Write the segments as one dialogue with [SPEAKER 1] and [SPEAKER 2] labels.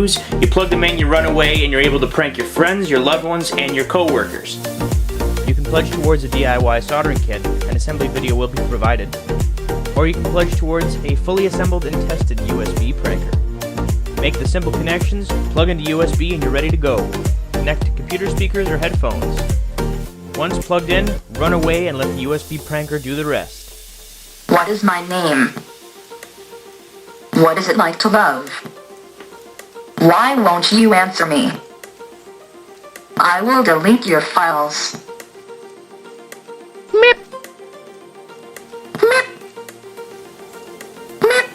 [SPEAKER 1] use, you plug them in, you run away, and you're able to prank your friends, your loved ones, and your co-workers.
[SPEAKER 2] You can pledge towards a DIY soldering kit. An assembly video will be provided. Or you can pledge towards a fully assembled and tested USB pranker. Make the simple connections, plug into USB, and you're ready to go. Connect to computer speakers or headphones. Once plugged in, run away and let the USB pranker do the rest.
[SPEAKER 3] What is my name? What is it like to love? Why won't you answer me? I will delete your files. Meep. Meep. Meep.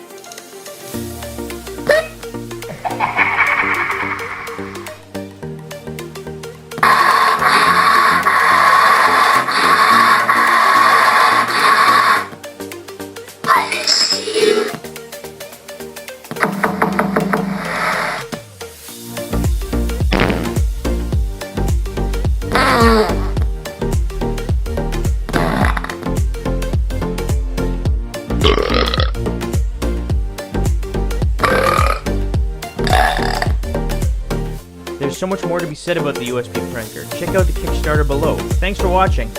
[SPEAKER 3] I miss you.
[SPEAKER 2] There's so much more to be said about the USB pranker. Check out the Kickstarter below. Thanks for watching.